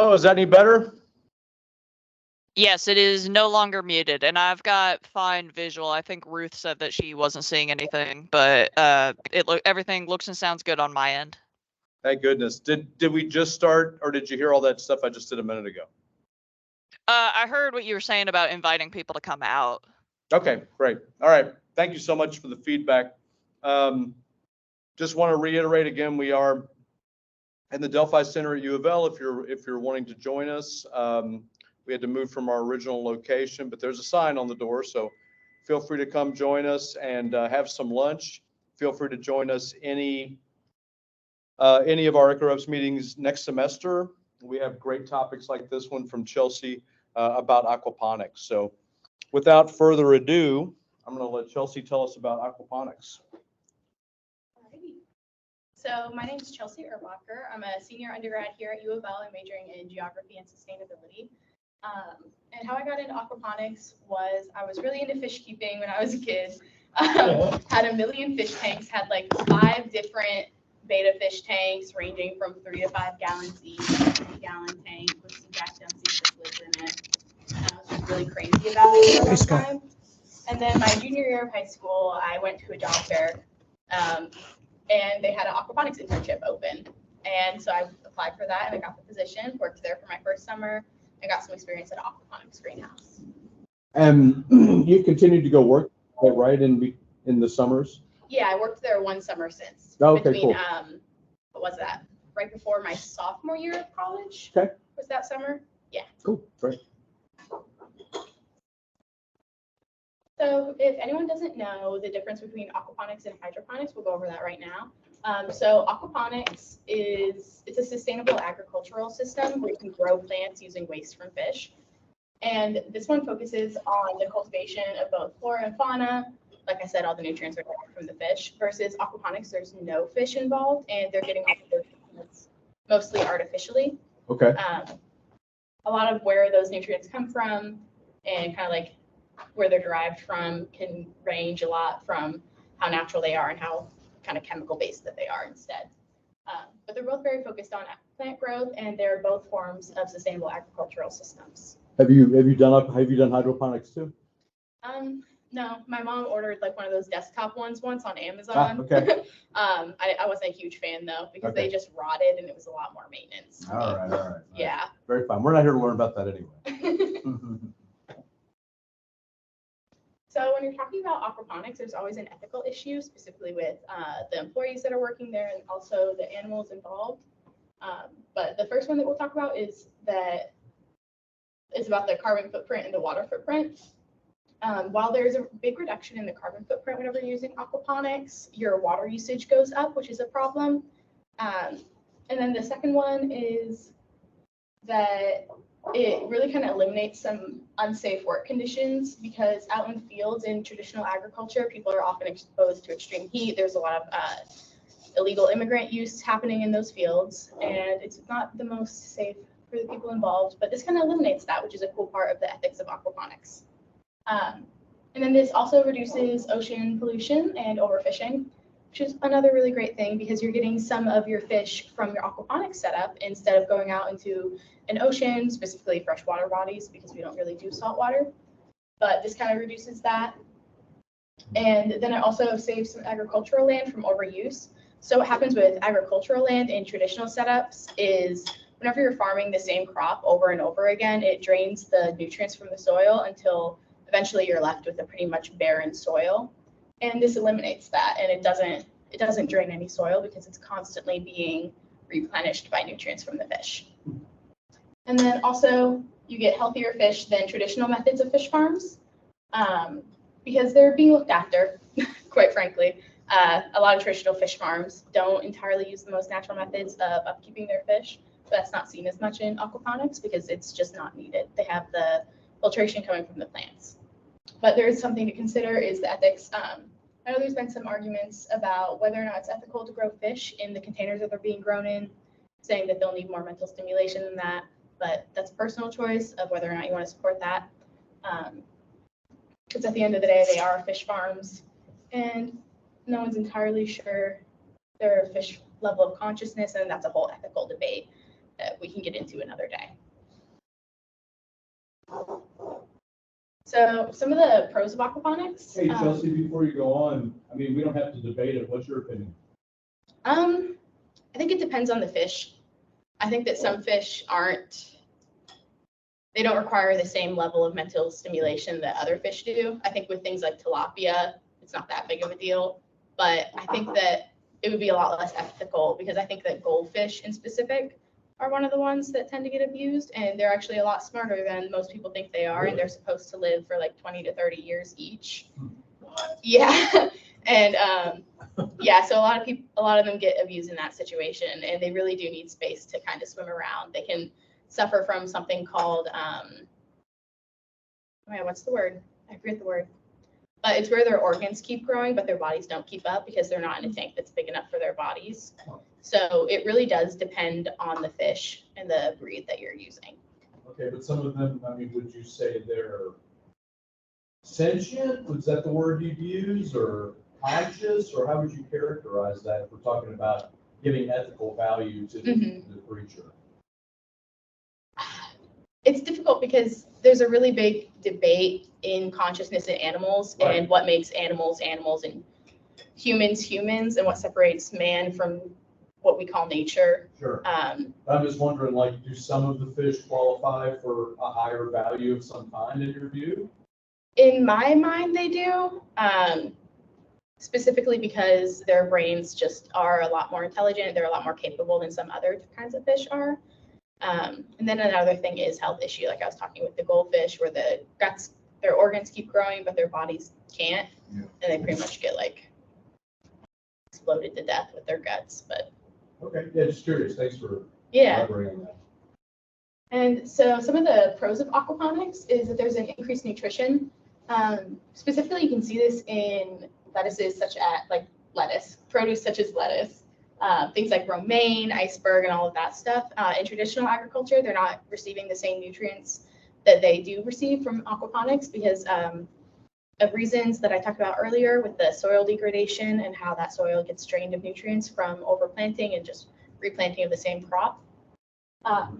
Oh, is that any better? Yes, it is no longer muted, and I've got fine visual. I think Ruth said that she wasn't seeing anything, but everything looks and sounds good on my end. Thank goodness. Did we just start, or did you hear all that stuff I just did a minute ago? I heard what you were saying about inviting people to come out. Okay, great. All right. Thank you so much for the feedback. Just want to reiterate again, we are in the Delphi Center at UofL. If you're wanting to join us, we had to move from our original location, but there's a sign on the door, so feel free to come join us and have some lunch. Feel free to join us any of our EcoReps meetings next semester. We have great topics like this one from Chelsea about aquaponics. So without further ado, I'm going to let Chelsea tell us about aquaponics. Alrighty. So my name is Chelsea Erbacher. I'm a senior undergrad here at UofL and majoring in geography and sustainability. And how I got into aquaponics was I was really into fish keeping when I was a kid. Had a million fish tanks, had like 5 different beta fish tanks ranging from 3 to 5 gallons each, a 3-gallon tank with some Jack Dempsey lids in it. And I was just really crazy about it for a long time. And then my junior year of high school, I went to a job fair and they had an aquaponics internship open. And so I applied for that and I got the position, worked there for my first summer. I got some experience at an aquaponics greenhouse. And you continued to go work, right, in the summers? Yeah, I worked there one summer since. Oh, okay, between, cool. What was that? Right before my sophomore year of college. Okay. Was that summer? Yeah. Cool, great. So if anyone doesn't know the difference between aquaponics and hydroponics, we'll go over that right now. So aquaponics it's a sustainable agricultural system where you can grow plants using waste from fish. And this one focuses on the cultivation of both flora and fauna. Like I said, all the nutrients are derived from the fish versus aquaponics, there's no fish involved and they're getting all of those nutrients mostly artificially. Okay. A lot of where those nutrients come from and kind of like where they're derived from can range a lot from how natural they are and how kind of chemical based that they are instead. But they're both very focused on plant growth and they're both forms of sustainable agricultural systems. Have you done hydroponics too? No, my mom ordered like one of those desktop ones once on Amazon. Okay. I wasn't a huge fan though because Okay. they just rotted and it was a lot more maintenance. All right. Yeah. Very fine. We're not here to learn about that anyway. So when you're talking about aquaponics, there's always an ethical issue, specifically with the employees that are working there and also the animals involved. But the first one that we'll talk about is that it's about the carbon footprint and the water footprint. While there's a big reduction in the carbon footprint whenever you're using aquaponics, your water usage goes up, which is a problem. And then the second one is that it really kind of eliminates some unsafe work conditions because out in the fields in traditional agriculture, people are often exposed to extreme heat. There's a lot of illegal immigrant use happening in those fields, and it's not the most safe for the people involved, but this kind of eliminates that, which is a cool part of the ethics of aquaponics. And then this also reduces ocean pollution and overfishing, which is another really great thing because you're getting some of your fish from your aquaponics setup instead of going out into an ocean, specifically freshwater bodies, because we don't really do saltwater. But this kind of reduces that. And then it also saves some agricultural land from overuse. So what happens with agricultural land in traditional setups is whenever you're farming the same crop over and over again, it drains the nutrients from the soil until eventually you're left with a pretty much barren soil. And this eliminates that, and it doesn't drain any soil because it's constantly being replenished by nutrients from the fish. And then also you get healthier fish than traditional methods of fish farms because they're being looked after, quite frankly. A lot of traditional fish farms don't entirely use the most natural methods of upkeeping their fish, but that's not seen as much in aquaponics because it's just not needed. They have the filtration coming from the plants. But there is something to consider is the ethics. I know there's been some arguments about whether or not it's ethical to grow fish in the containers that they're being grown in, saying that they'll need more mental stimulation than that, but that's a personal choice of whether or not you want to support that. Because at the end of the day, they are fish farms, and no one's entirely sure their fish level of consciousness, and that's a whole ethical debate that we can get into another day. So some of the pros of aquaponics. Hey, Chelsea, before you go on, I mean, we don't have to debate it. What's your opinion? I think it depends on the fish. I think that some fish they don't require the same level of mental stimulation that other fish do. I think with things like tilapia, it's not that big of a deal. But I think that it would be a lot less ethical because I think that goldfish in specific are one of the ones that tend to get abused, and they're actually a lot smarter than most people think they are, and they're supposed to live for like 20 to 30 years each. Yeah. And yeah, so a lot of them get abused in that situation, and they really do need space to kind of swim around. They can suffer from something called what's the word? I forget the word. But it's where their organs keep growing, but their bodies don't keep up because they're not in a tank that's big enough for their bodies. So it really does depend on the fish and the breed that you're using. Okay, but some of them, I mean, would you say they're sentient? Was that the word you'd use, or conscious, or how would you characterize that if we're talking about giving ethical value to the creature? It's difficult because there's a really big debate in consciousness in animals, Right. and what makes animals animals and humans, and what separates man from what we call nature. Sure. I'm just wondering, like, do some of the fish qualify for a higher value of some kind in your view? In my mind, they do, specifically because their brains just are a lot more intelligent. They're a lot more capable than some other kinds of fish are. And then another thing is health issue, like I was talking with the goldfish, where their organs keep growing, but their bodies can't, and they pretty much get like exploded to death with their guts. But Okay, yeah, just curious. Thanks for yeah. elaborating on that. And so some of the pros of aquaponics is that there's an increased nutrition. Specifically, you can see this in lettuces such as like lettuce, produce such as lettuce, things like romaine, iceberg, and all of that stuff. In traditional agriculture, they're not receiving the same nutrients that they do receive from aquaponics because of reasons that I talked about earlier with the soil degradation and how that soil gets drained of nutrients from overplanting and just replanting of the same crop.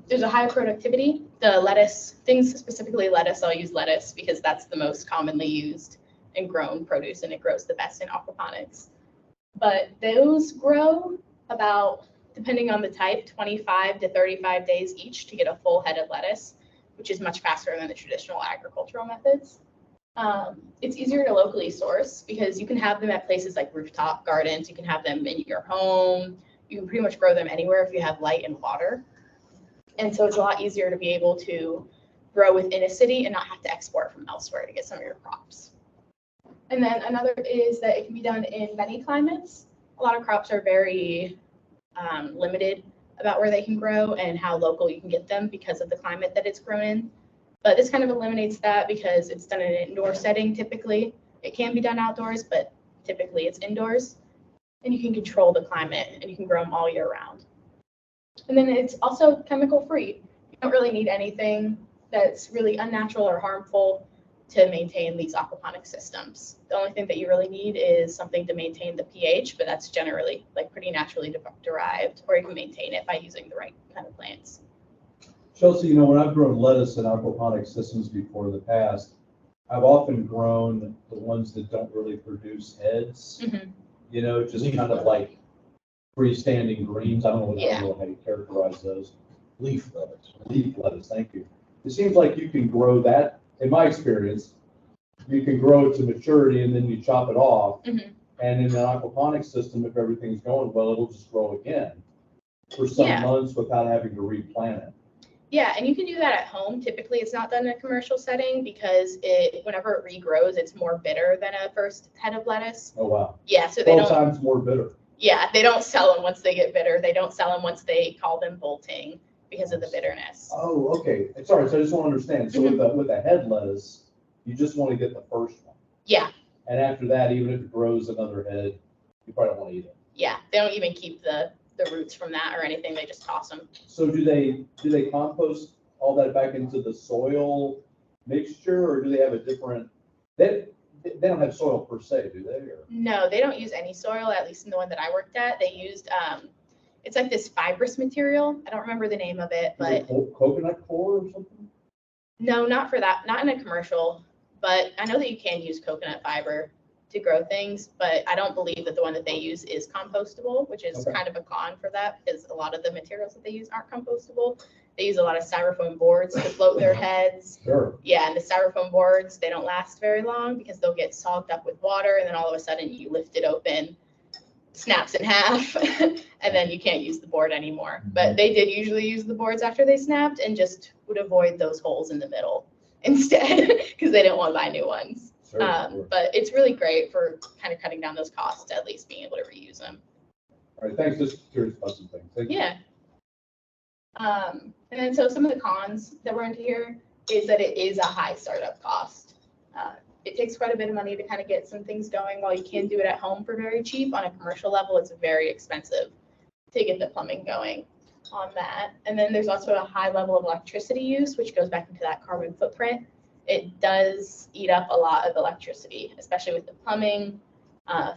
There's a higher productivity. The lettuce, things specifically lettuce, I'll use lettuce because that's the most commonly used and grown produce, and it grows the best in aquaponics. But those grow about, depending on the type, 25 to 35 days each to get a full head of lettuce, which is much faster than the traditional agricultural methods. It's easier to locally source because you can have them at places like rooftop gardens. You can have them in your home. You can pretty much grow them anywhere if you have light and water. And so it's a lot easier to be able to grow within a city and not have to export from elsewhere to get some of your crops. And then another is that it can be done in many climates. A lot of crops are very limited about where they can grow and how local you can get them because of the climate that it's grown in. But this kind of eliminates that because it's done in an indoor setting typically. It can be done outdoors, but typically it's indoors. And you can control the climate and you can grow them all year round. And then it's also chemical free. You don't really need anything that's really unnatural or harmful to maintain these aquaponic systems. The only thing that you really need is something to maintain the pH, but that's generally like pretty naturally derived, or you can maintain it by using the right kind of plants. Chelsea, you know, when I've grown lettuce in aquaponic systems before in the past, I've often grown the ones that don't really produce heads, you know, just kind of like freestanding greens. I don't know how you characterize those. Leaf lettuce. Leaf lettuce, thank you. It seems like you can grow that, in my experience, you can grow it to maturity and then you chop it off. And in an aquaponic system, if everything's going well, it'll just grow again for some months without having to replant it. Yeah, and you can do that at home. Typically, it's not done in a commercial setting because whenever it regrows, it's more bitter than a first head of lettuce. Oh, wow. Yeah, so they 12 don't. times more bitter. Yeah, they don't sell them once they get bitter. They don't sell them once they call them bolting because of the bitterness. Oh, okay. Sorry, so I just want to understand. So with a head lettuce, you just want to get the first one. Yeah. And after that, even if it grows another head, you probably don't want to eat it. Yeah, they don't even keep the roots from that or anything. They just toss them. So do they compost all that back into the soil mixture, or do they have a different? They don't have soil per se, do they? Or? No, they don't use any soil. At least in the one that I worked at, they used It's like this fibrous material. I don't remember the name of it, but Coconut core or something? no, not for that, not in a commercial, but I know that you can use coconut fiber to grow things, but I don't believe that the one that they use is compostable, which is Okay. kind of a con for that because a lot of the materials that they use aren't compostable. They use a lot of styrofoam boards to float their heads. Sure. Yeah, and the styrofoam boards, they don't last very long because they'll get soaked up with water, and then all of a sudden you lift it open, snaps in half, and then you can't use the board anymore. But they did usually use the boards after they snapped and just would avoid those holes in the middle instead because they didn't want to buy new ones. Sure, sure. But it's really great for kind of cutting down those costs to at least being able to reuse them. All right, thanks. Just curious about some things. Thank you. Yeah. And then so some of the cons that were into here is that it is a high startup cost. It takes quite a bit of money to kind of get some things going. While you can do it at home for very cheap, on a commercial level, it's very expensive to get the plumbing going on that. And then there's also a high level of electricity use, which goes back into that carbon footprint. It does eat up a lot of electricity, especially with the plumbing,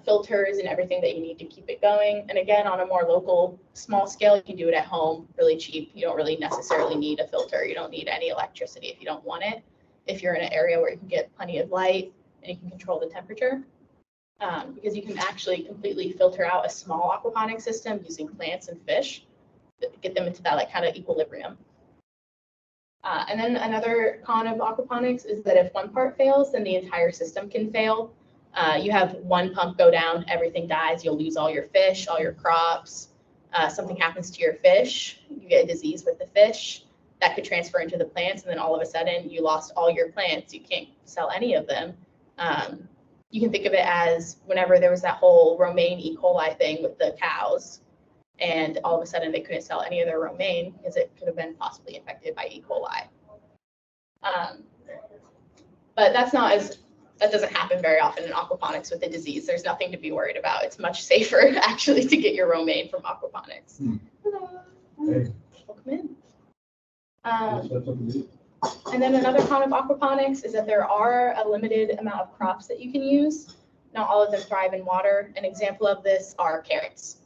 filters, and everything that you need to keep it going. And again, on a more local, small scale, you can do it at home really cheap. You don't really necessarily need a filter. You don't need any electricity if you don't want it. If you're in an area where you can get plenty of light and you can control the temperature, because you can actually completely filter out a small aquaponics system using plants and fish, get them into that like kind of equilibrium. And then another con of aquaponics is that if one part fails, then the entire system can fail. You have one pump go down, everything dies, you'll lose all your fish, all your crops. Something happens to your fish, you get a disease with the fish. That could transfer into the plants, and then all of a sudden you lost all your plants. You can't sell any of them. You can think of it as whenever there was that whole romaine E. coli thing with the cows, and all of a sudden they couldn't sell any of their romaine because it could have been possibly infected by E. coli. But that doesn't happen very often in aquaponics with the disease. There's nothing to be worried about. It's much safer actually to get your romaine from aquaponics. Hello. Hey. Welcome in. That's something to do. And then another con of aquaponics is that there are a limited amount of crops that you can use. Not all of them thrive in water. An example of this are carrots.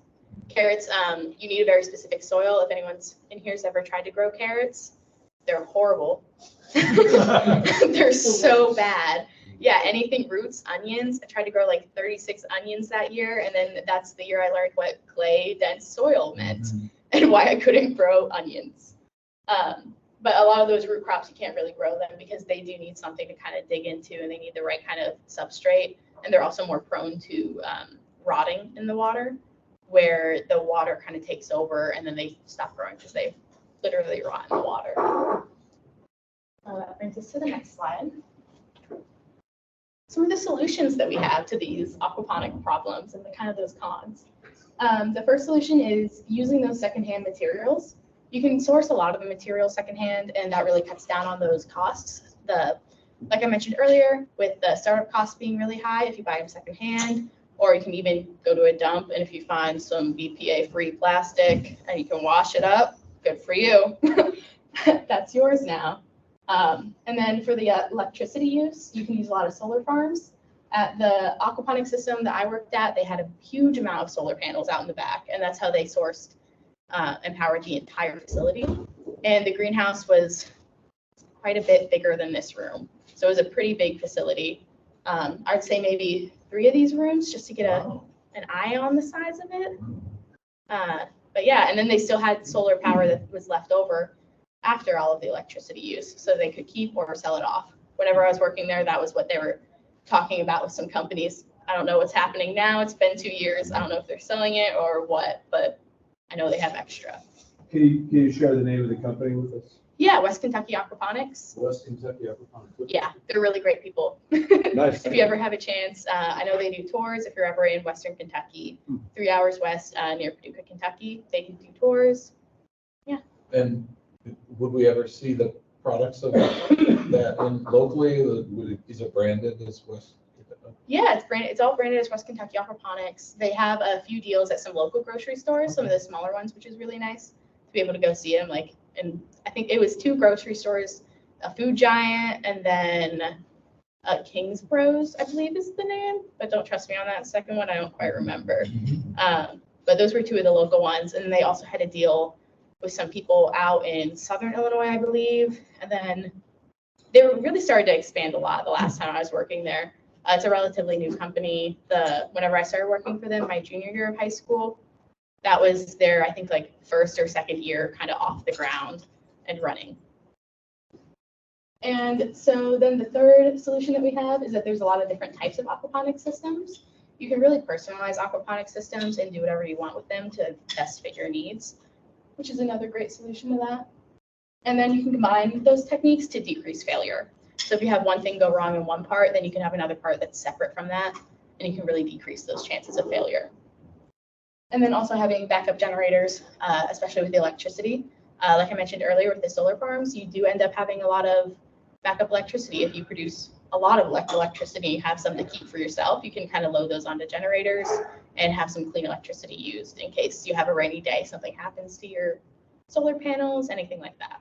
Carrots, you need a very specific soil. If anyone's in here has ever tried to grow carrots, they're horrible. They're so bad. Yeah, anything roots, onions. I tried to grow like 36 onions that year, and then that's the year I learned what clay dense soil meant and why I couldn't grow onions. But a lot of those root crops, you can't really grow them because they do need something to kind of dig into, and they need the right kind of substrate. And they're also more prone to rotting in the water, where the water kind of takes over and then they stop growing because they literally rot in the water. That brings us to the next slide. Some of the solutions that we have to these aquaponic problems and the kind of those cons. The first solution is using those secondhand materials. You can source a lot of the material secondhand, and that really cuts down on those costs. Like I mentioned earlier, with the startup costs being really high, if you buy them secondhand, or you can even go to a dump, and if you find some BPA-free plastic and you can wash it up, good for you. That's yours now. And then for the electricity use, you can use a lot of solar farms. At the aquaponics system that I worked at, they had a huge amount of solar panels out in the back, and that's how they sourced and powered the entire facility. And the greenhouse was quite a bit bigger than this room. So it was a pretty big facility. I'd say maybe 3 of these rooms just to get an eye on the size of it. But yeah, and then they still had solar power that was left over after all of the electricity use, so they could keep or sell it off. Whenever I was working there, that was what they were talking about with some companies. I don't know what's happening now. It's been 2 years. I don't know if they're selling it or what, but I know they have extra. Can you share the name of the company with us? Yeah, West Kentucky Aquaponics. West Kentucky Aquaponics. Yeah, they're really great people. Nice. If you ever have a chance, I know they do tours. If you're ever in Western Kentucky, 3 hours west near Paducah, Kentucky, they can do tours. Yeah. And would we ever see the products of that in locally? Is it branded as West? Yeah, it's branded. It's all branded as West Kentucky Aquaponics. They have a few deals at some local grocery stores, some of the smaller ones, which is really nice to be able to go see them. Like, and I think it was 2 grocery stores, a Food Giant, and then King's Bros, I believe is the name. But don't trust me on that second one. I don't quite remember. But those were two of the local ones. And they also had a deal with some people out in Southern Illinois, I believe. And then they really started to expand a lot the last time I was working there. It's a relatively new company. Whenever I started working for them, my junior year of high school, that was their, I think, like first or second year kind of off the ground and running. And so then the third solution that we have is that there's a lot of different types of aquaponics systems. You can really personalize aquaponics systems and do whatever you want with them to best fit your needs, which is another great solution to that. And then you can combine those techniques to decrease failure. So if you have one thing go wrong in one part, then you can have another part that's separate from that, and you can really decrease those chances of failure. And then also having backup generators, especially with the electricity. Like I mentioned earlier with the solar farms, you do end up having a lot of backup electricity. If you produce a lot of electricity, you have some to keep for yourself, you can kind of load those onto generators and have some clean electricity used in case you have a rainy day, something happens to your solar panels, anything like that.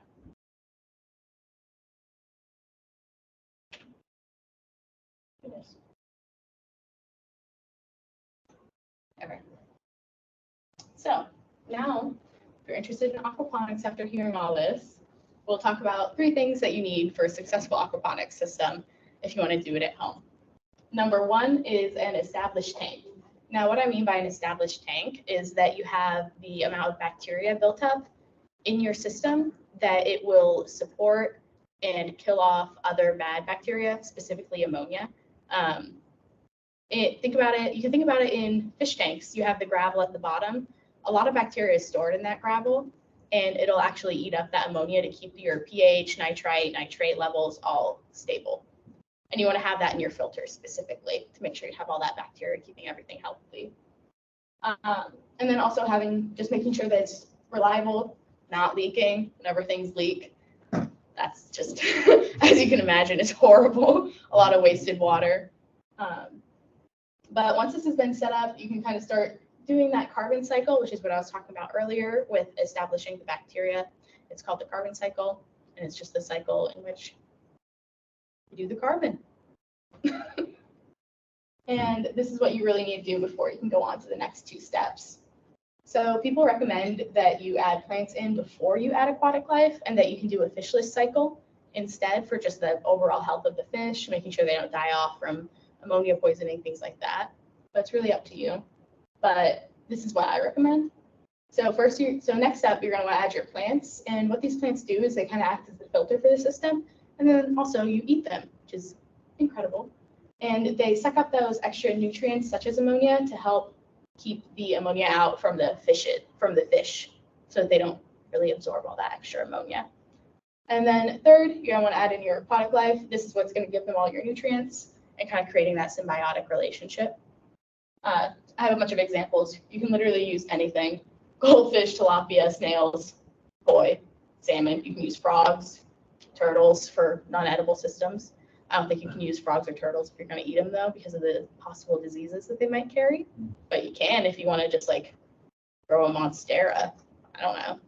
Okay. So now, if you're interested in aquaponics after hearing all this, we'll talk about 3 things that you need for a successful aquaponics system if you want to do it at home. Number 1 is an established tank. Now, what I mean by an established tank is that you have the amount of bacteria built up in your system that it will support and kill off other bad bacteria, specifically ammonia. You can think about it in fish tanks. You have the gravel at the bottom. A lot of bacteria is stored in that gravel, and it'll actually eat up that ammonia to keep your pH, nitrate levels all stable. And you want to have that in your filter specifically to make sure you have all that bacteria keeping everything healthy. And then also making sure that it's reliable, not leaking. Whenever things leak, that's just, as you can imagine, it's horrible. A lot of wasted water. But once this has been set up, you can kind of start doing that carbon cycle, which is what I was talking about earlier with establishing the bacteria. It's called the carbon cycle, and it's just the cycle in which you do the carbon. And this is what you really need to do before you can go on to the next 2 steps. So people recommend that you add plants in before you add aquatic life, and that you can do a fishless cycle instead for just the overall health of the fish, making sure they don't die off from ammonia poisoning, things like that. But it's really up to you. But this is what I recommend. So next up, you're going to want to add your plants. And what these plants do is they kind of act as the filter for the system. And then also you eat them, which is incredible. And they suck up those extra nutrients such as ammonia to help keep the ammonia out from the fish, so that they don't really absorb all that extra ammonia. And then third, you're going to want to add in your aquatic life. This is what's going to give them all your nutrients and kind of creating that symbiotic relationship. I have a bunch of examples. You can literally use anything. Goldfish, tilapia, snails, koi, salmon. You can use frogs, turtles for non-edible systems. I don't think you can use frogs or turtles if you're going to eat them, though, because of the possible diseases that they might carry. But you can if you want to just like grow a monstera. I don't know,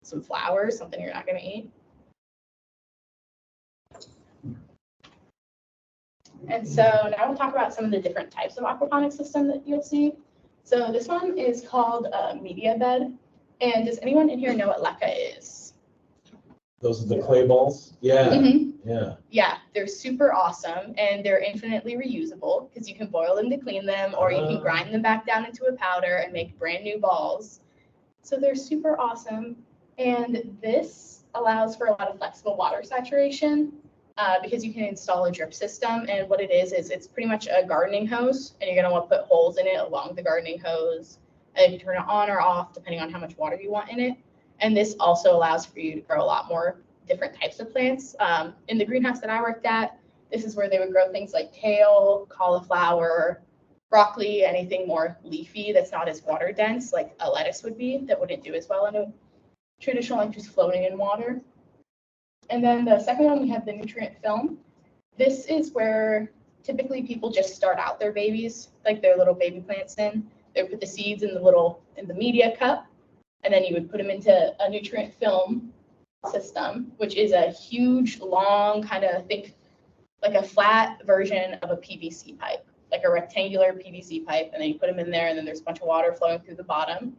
some flowers, something you're not going to eat. And so now we'll talk about some of the different types of aquaponics system that you'll see. So this one is called a media bed. And does anyone in here know what leca is? Those are the clay balls? Yeah, yeah. Yeah, they're super awesome, and they're infinitely reusable because you can boil them to clean them, or you can grind them back down into a powder and make brand new balls. So they're super awesome. And this allows for a lot of flexible water saturation. Because you can install a drip system, and what it is it's pretty much a gardening hose, and you're going to want to put holes in it along the gardening hose, and you can turn it on or off depending on how much water you want in it. And this also allows for you to grow a lot more different types of plants. In the greenhouse that I worked at, this is where they would grow things like kale, cauliflower, broccoli, anything more leafy that's not as water dense like a lettuce would be, that wouldn't do as well in a traditional, like just floating in water. And then the second one, we have the nutrient film. This is where typically people just start out their babies, like their little baby plants in. They would put the seeds in the media cup, and then you would put them into a nutrient film system, which is a huge, long, kind of think like a flat version of a PVC pipe. like a rectangular PVC pipe, and then you put them in there, and then there's a bunch of water flowing through the bottom.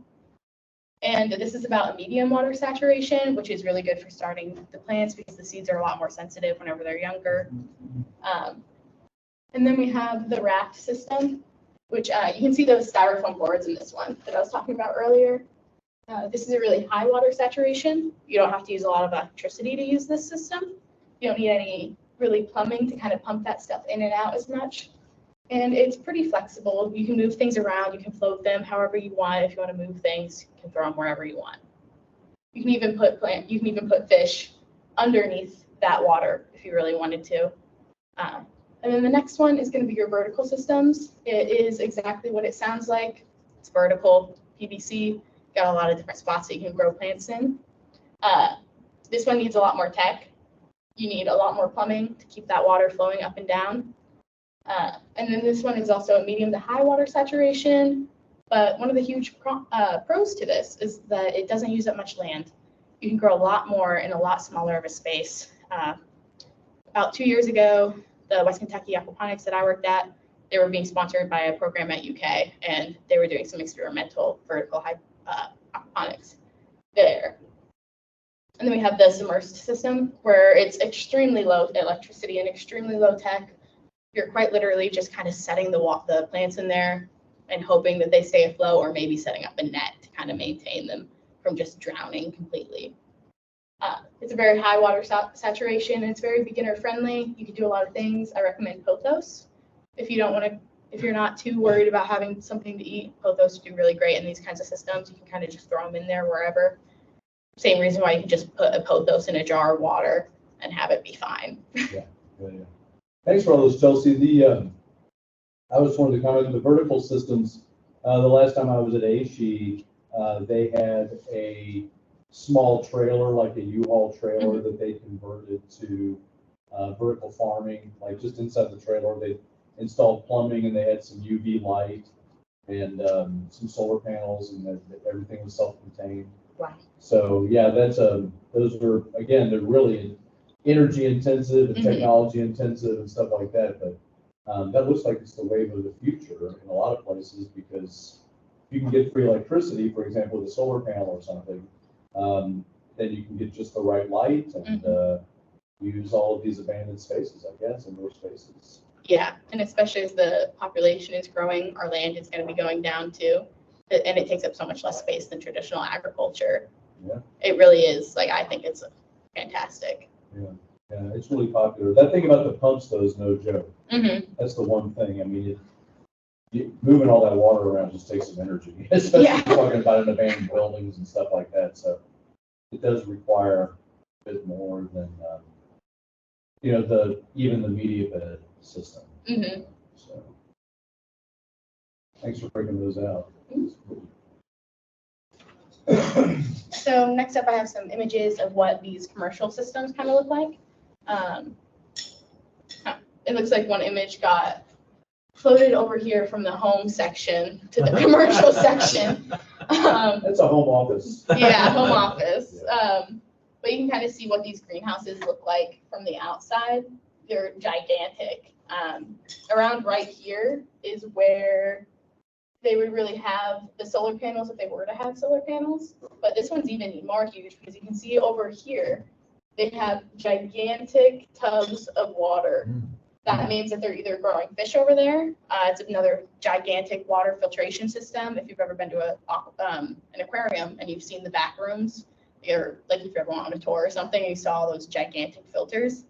And this is about a medium water saturation, which is really good for starting the plants because the seeds are a lot more sensitive whenever they're younger. And then we have the raft system, which you can see those styrofoam boards in this one that I was talking about earlier. This is a really high water saturation. You don't have to use a lot of electricity to use this system. You don't need any really plumbing to kind of pump that stuff in and out as much. And it's pretty flexible. You can move things around. You can float them however you want. If you want to move things, you can throw them wherever you want. You can even put fish underneath that water if you really wanted to. And then the next one is going to be your vertical systems. It is exactly what it sounds like. It's vertical, PVC, got a lot of different spots that you can grow plants in. This one needs a lot more tech. You need a lot more plumbing to keep that water flowing up and down. And then this one is also a medium to high water saturation. But one of the huge pros to this is that it doesn't use up much land. You can grow a lot more in a lot smaller of a space. About 2 years ago, the West Kentucky Aquaponics that I worked at, they were being sponsored by a program at UK, and they were doing some experimental vertical aquaponics there. And then we have the submerged system, where it's extremely low electricity and extremely low tech. You're quite literally just kind of setting the plants in there and hoping that they stay afloat, or maybe setting up a net to kind of maintain them from just drowning completely. It's a very high water saturation, and it's very beginner friendly. You can do a lot of things. I recommend pothos. If you're not too worried about having something to eat, pothos do really great in these kinds of systems. You can kind of just throw them in there wherever. Same reason why you can just put a pothos in a jar of water and have it be fine. Yeah. Thanks for all those, Chelsea. I was wanted to comment on the vertical systems. The last time I was at ASHE, they had a small trailer, like a U-Haul trailer, that they converted to vertical farming. Like just inside the trailer, they installed plumbing, and they had some UV light and some solar panels, and everything was self-contained. Wow. So yeah, those are, again, they're really energy intensive and technology intensive and stuff like that. But that looks like it's the wave of the future in a lot of places, because you can get free electricity, for example, with a solar panel or something. Then you can get just the right light and use all of these abandoned spaces, I guess, indoor spaces. Yeah, and especially as the population is growing, our land is going to be going down too, and it takes up so much less space than traditional agriculture. Yeah. It really is, like, I think it's fantastic. Yeah, it's really popular. That thing about the pumps, though, is no joke. That's the one thing. I mean, moving all that water around just takes some energy, especially talking about in abandoned buildings and stuff like that. So it does require a bit more than, even the media bed system. So thanks for breaking those out. So next up, I have some images of what these commercial systems kind of look like. It looks like one image got floated over here from the home section to the commercial section. That's a home office. Yeah, home office. But you can kind of see what these greenhouses look like from the outside. They're gigantic. Around right here is where they would really have the solar panels if they were to have solar panels. But this one's even more huge, because you can see over here, they have gigantic tubs of water. That means that they're either growing fish over there. It's another gigantic water filtration system. If you've ever been to an aquarium and you've seen the back rooms, or like if you ever went on a tour or something and you saw those gigantic filters,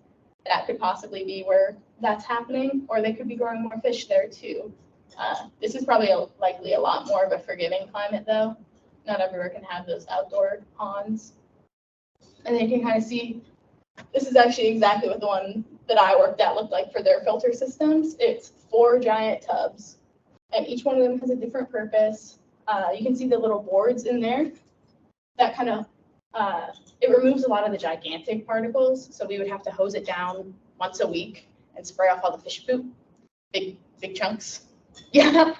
that could possibly be where that's happening, or they could be growing more fish there too. This is probably likely a lot more of a forgiving climate, though. Not everywhere can have those outdoor ponds. And then you can kind of see, this is actually exactly what the one that I worked at looked like for their filter systems. It's 4 giant tubs, and each one of them has a different purpose. You can see the little boards in there. That kind of, it removes a lot of the gigantic particles, so we would have to hose it down once a week and spray off all the fish poop, big chunks. Yeah,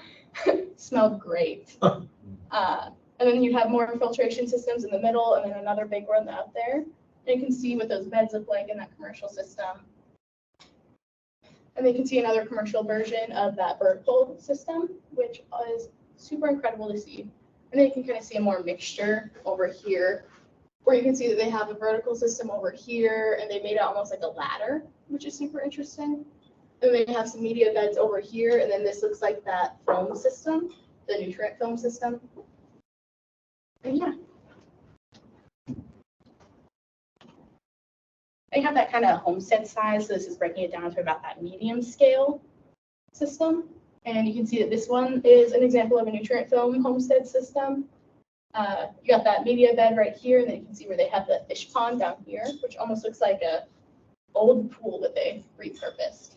smelled great. And then you have more filtration systems in the middle, and then another big one out there. And you can see what those beds look like in that commercial system. And they can see another commercial version of that vertical system, which is super incredible to see. And then you can kind of see a more mixture over here, where you can see that they have a vertical system over here, and they made it almost like a ladder, which is super interesting. And they have some media beds over here, and then this looks like that foam system, the nutrient film system. And yeah. They have that kind of homestead size, so this is breaking it down to about that medium scale system. And you can see that this one is an example of a nutrient film homestead system. You got that media bed right here, and then you can see where they have the fish pond down here, which almost looks like a old pool that they repurposed.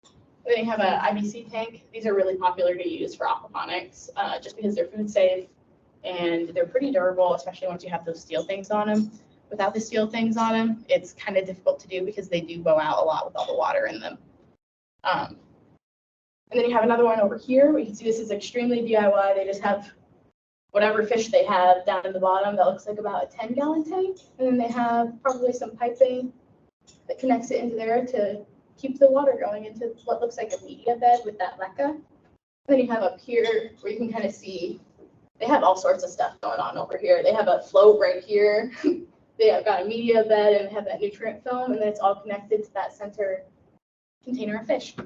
And then you have a IBC tank. These are really popular to use for aquaponics, just because they're food safe and they're pretty durable, especially once you have those steel things on them. Without the steel things on them, it's kind of difficult to do because they do go out a lot with all the water in them. And then you have another one over here where you can see this is extremely DIY. They just have whatever fish they have down in the bottom that looks like about a 10-gallon tank. And then they have probably some piping that connects it into there to keep the water going into what looks like a media bed with that leca. And then you have up here where you can kind of see they have all sorts of stuff going on over here. They have a float right here. They have got a media bed and have that nutrient film, and then it's all connected to that center container of fish.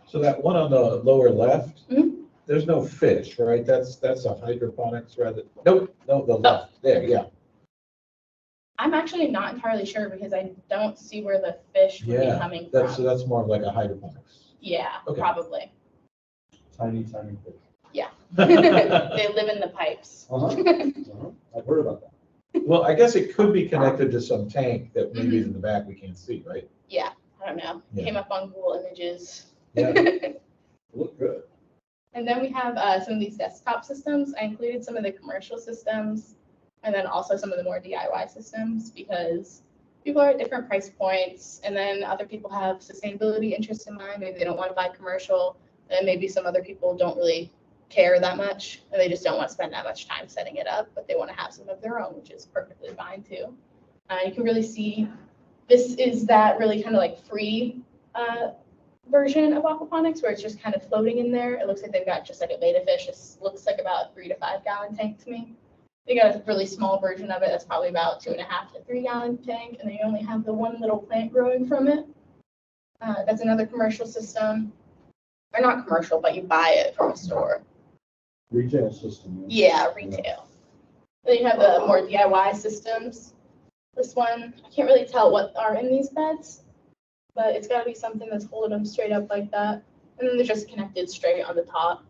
So that one on the lower left, Mhm. there's no fish, right? That's a hydroponics rather, nope, no, the left, there, yeah. I'm actually not entirely sure because I don't see where the fish would be Yeah, coming so from. that's more like a hydroponics. Yeah, Okay. probably. Tiny, tiny fish. They live in the pipes. I've heard about that. Well, I guess it could be connected to some tank that maybe is in the back we can't see, right? Yeah, I don't know. Yeah. Came up on Google Images. Yeah. Look good. And then we have some of these desktop systems. I included some of the commercial systems and then also some of the more DIY systems because people are at different price points. And then other people have sustainability interests in mind. Maybe they don't want to buy commercial. And maybe some other people don't really care that much and they just don't want to spend that much time setting it up, but they want to have some of their own, which is perfectly fine too. You can really see this is that really kind of like free version of aquaponics where it's just kind of floating in there. It looks like they've got just like a betta fish. This looks like about a 3 to 5 gallon tank to me. They got a really small version of it that's probably about 2.5 to 3 gallon tank, and they only have the one little plant growing from it. That's another commercial system. Or not commercial, but you buy it from a store. Retail system. Yeah, retail. Then you have the more DIY systems. This one, I can't really tell what are in these beds, but it's got to be something that's holding them straight up like that. And then they're just connected straight on the top.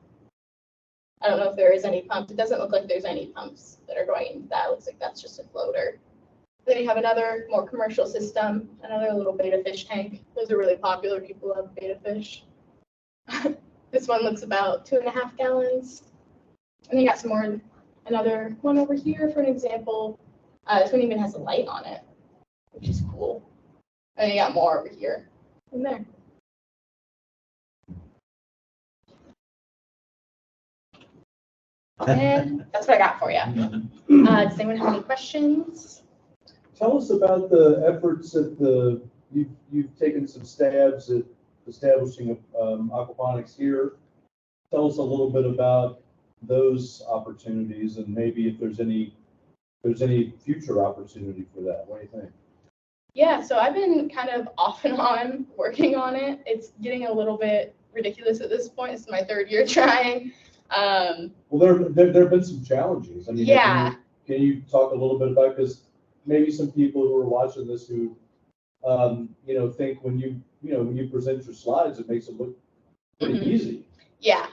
I don't know if there is any pumps. It doesn't look like there's any pumps that are going into that. It looks like that's just a floater. Then you have another more commercial system, another little betta fish tank. Those are really popular. People love betta fish. This one looks about 2.5 gallons. And you got some more, another one over here for an example. This one even has a light on it, which is cool. And you got more over here and there. And that's what I got for you. Does anyone have any questions? Tell us about the efforts at you've taken some stabs at establishing aquaponics here. Tell us a little bit about those opportunities and maybe if there's any future opportunity for that. What do you think? Yeah, so I've been kind of off and on working on it. It's getting a little bit ridiculous at this point. It's my 3rd year trying. Well, there have been some challenges. I mean, Yeah. Can you talk a little bit about, because maybe some people who are watching this who, think when you present your slides, it makes it look pretty easy. Yeah,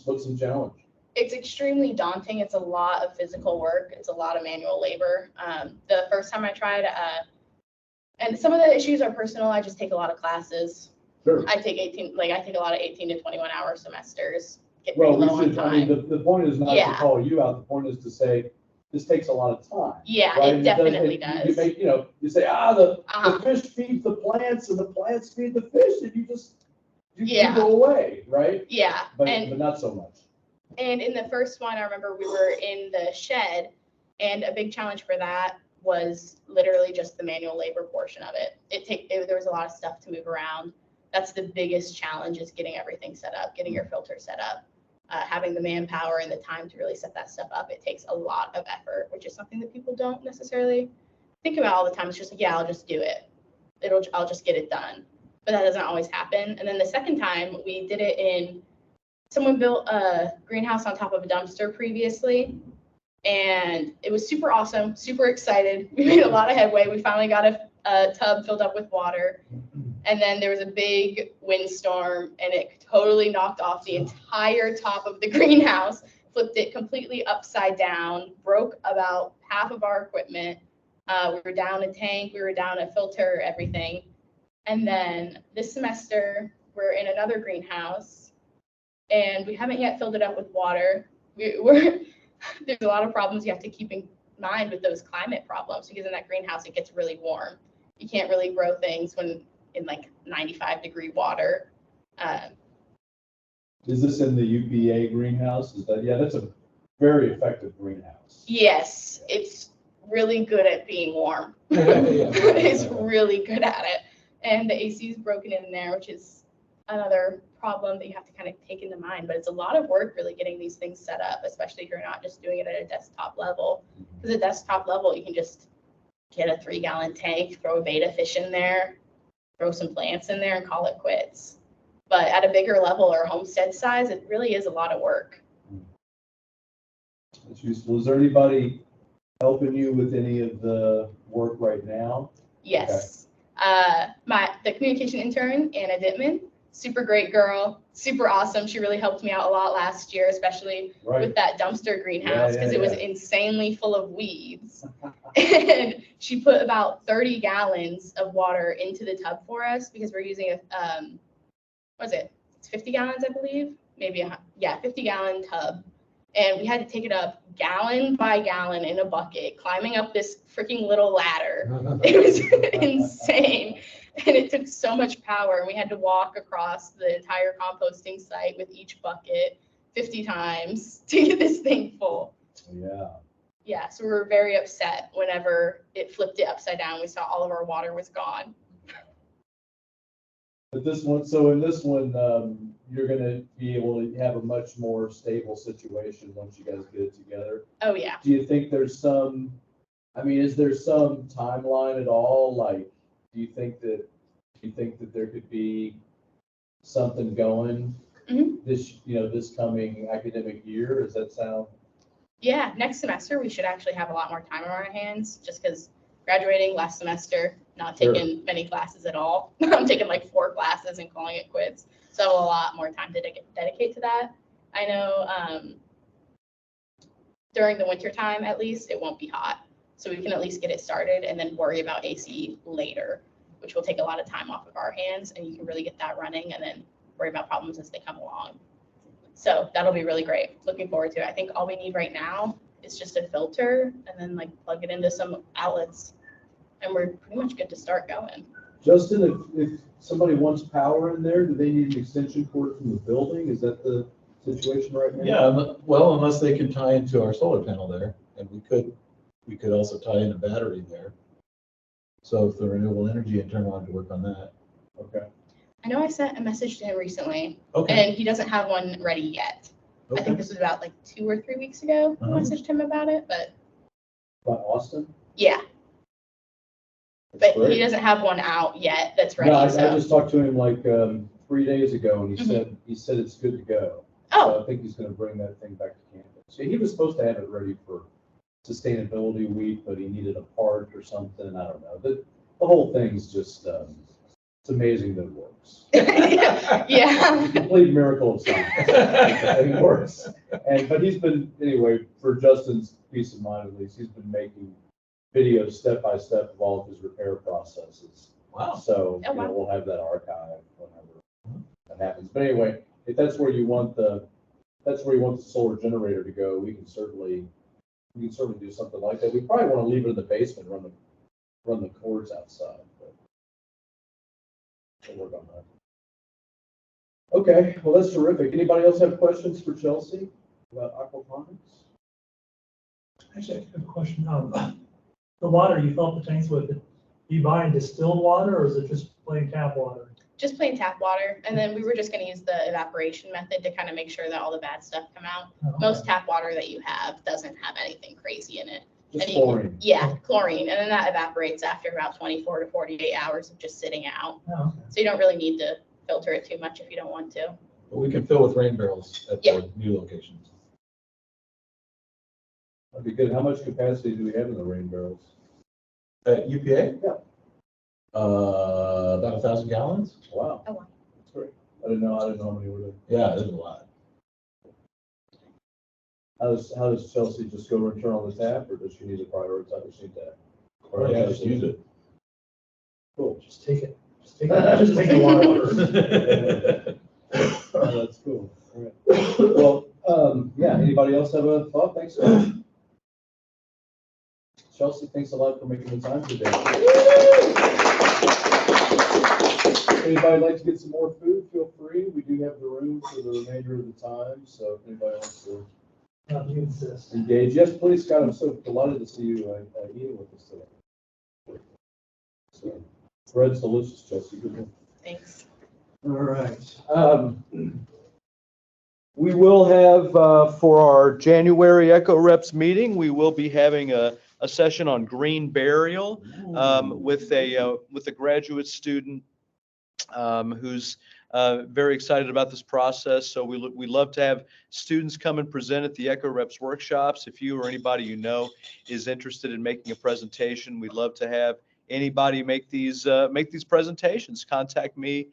What's some challenge? It's extremely daunting. It's a lot of physical work. It's a lot of manual labor. The first time I tried, and some of the issues are personal. I just take a lot of classes. Sure. I take a lot of 18 to 21 hour semesters. Get Well, pretty low on I mean, time. the point is not Yeah. to call you out. The point is to say, this takes a lot of time. Yeah, right? it And definitely You does. make, you say, the Uh-huh. fish feed the plants and the plants feed the fish, and you Yeah. go away, right? Yeah, But and not so much. And in the first one, I remember we were in the shed, and a big challenge for that was literally just the manual labor portion of it. There was a lot of stuff to move around. that's the biggest challenge, is getting everything set up, getting your filter set up, having the manpower and the time to really set that stuff up. It takes a lot of effort, which is something that people don't necessarily think about all the time. It's just like, yeah, I'll just do it. I'll just get it done. But that doesn't always happen. And then the second time we did it someone built a greenhouse on top of a dumpster previously, and it was super awesome, super excited. We made a lot of headway. We finally got a tub filled up with water. And then there was a big windstorm, and it totally knocked off the entire top of the greenhouse, flipped it completely upside down, broke about half of our equipment. We were down a tank, we were down a filter, everything. And then this semester, we're in another greenhouse, and we haven't yet filled it up with water. There's a lot of problems you have to keep in mind with those climate problems, because in that greenhouse, it gets really warm. You can't really grow things when in like 95-degree water. Is this in the UPA greenhouse? Yeah, that's a very effective greenhouse. Yes, it's really good at being warm. It's really good at it. And the AC is broken in there, which is another problem that you have to kind of take into mind. But it's a lot of work really getting these things set up, especially if you're not just doing it at a desktop level. Because at desktop level, you can just get a 3-gallon tank, throw a betta fish in there, throw some plants in there, and call it quits. But at a bigger level or homestead size, it really is a lot of work. That's useful. Is there anybody helping you with any of the work right now? Yes. The communication intern, Anna Dittman, super great girl, super awesome. She really helped me out a lot last year, especially with that dumpster greenhouse, because it was insanely full of weeds. And she put about 30 gallons of water into the tub for us, because we're using it's 50 gallons, I believe, 50-gallon tub. And we had to take it up gallon by gallon in a bucket, climbing up this freaking little ladder. It was insane. And it took so much power. And we had to walk across the entire composting site with each bucket 50 times to get this thing full. Yeah. Yeah, so we were very upset whenever it flipped it upside down. We saw all of our water was gone. But this one, so in this one, you're gonna be able to have a much more stable situation once you guys get it together. Oh, yeah. Do you think there's is there some timeline at all? Like, do you think that there could be something going this coming academic year? Does that sound? Yeah, next semester we should actually have a lot more time on our hands, just because graduating last semester, not taking many classes at all. I'm taking like 4 classes and calling it quits. So I have a lot more time to dedicate to that. I know during the winter time, at least, it won't be hot. So we can at least get it started and then worry about AC later, which will take a lot of time off of our hands, and you can really get that running and then worry about problems as they come along. So that'll be really great. Looking forward to it. I think all we need right now is just a filter and then like plug it into some outlets, and we're pretty much good to start going. Justin, if somebody wants power in there, do they need an extension cord from the building? Is that the situation right now? Yeah, well, unless they can tie into our solar panel there, and we could also tie in a battery there. So if the renewable energy internal had to work on that. Okay. I know I sent a message to him recently, Okay. and he doesn't have one ready yet. Okay. I think this was about like 2 or 3 weeks ago. I messaged him about it, but By Austin? yeah. That's But great. he doesn't have one out yet that's ready. No, I so. just talked to him like 3 days ago, and he said it's good to go. Oh. So I think he's going to bring that thing back to campus. So he was supposed to have it ready for Sustainability Week, but he needed a part or something. I don't know. The whole thing's just it's amazing that it works. Yeah. It's a complete miracle of science. It works. But he's been, anyway, for Justin's peace of mind at least, he's been making videos step by step of all of his repair processes. Wow. So we'll have that archive whenever that happens. But anyway, if that's where you want the solar generator to go, we can certainly do something like that. We probably want to leave it in the basement, run the cords outside. But we'll work on that. Okay, well, that's terrific. Anybody else have questions for Chelsea about aquaponics? Actually, I have a question. The water you fill up the tanks with, do you buy distilled water or is it just plain tap water? just plain tap water. And then we were just gonna use the evaporation method to kind of make sure that all the bad stuff come out. Most tap water that you have doesn't have anything crazy in it. Just And you can- chlorine. Yeah, chlorine, and then that evaporates after about 24 to 48 hours of just sitting out. Oh, okay. So you don't really need to filter it too much if you don't want to. But we can fill with rain barrels at Yeah. the new locations. That'd be good. How much capacity do we have in the rain barrels? At UPA? Yeah. About 1,000 gallons? Wow. Oh, wow. That's great. I didn't know how many were there. Yeah, there's a lot. How does Chelsea just go and turn on the tap, or does she need to prioritize her seat tap? Or yeah, just use it. Cool. Just take it. Just take the water. Oh, that's cool. All right. Well, yeah, anybody else have a thought? Thanks. Chelsea, thanks a lot for making the time today. Anybody like to get some more food, feel free. We do have the room for the remainder of the time, so if anybody wants to You insist. engage. Yes, please, Scott, I'm so delighted to see you eating with us today. So, bread's delicious, Chelsea. Good one. Thanks. All right. We will have, for our January EcoReps meeting, we will be having a session on green burial with a graduate student who's very excited about this process. So we love to have students come and present at the EcoReps workshops. If you or anybody you know is interested in making a presentation, we'd love to have anybody make these presentations. Contact me,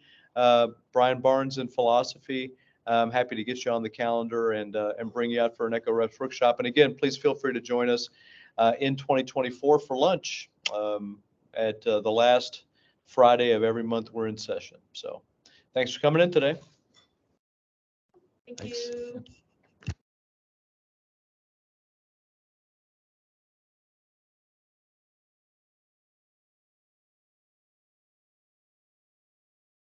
Brian Barnes in Philosophy. I'm happy to get you on the calendar and bring you out for an EcoReps workshop. And again, please feel free to join us in 2024 for lunch at the last Friday of every month we're in session. So thanks for coming in today. Thank Thanks. you.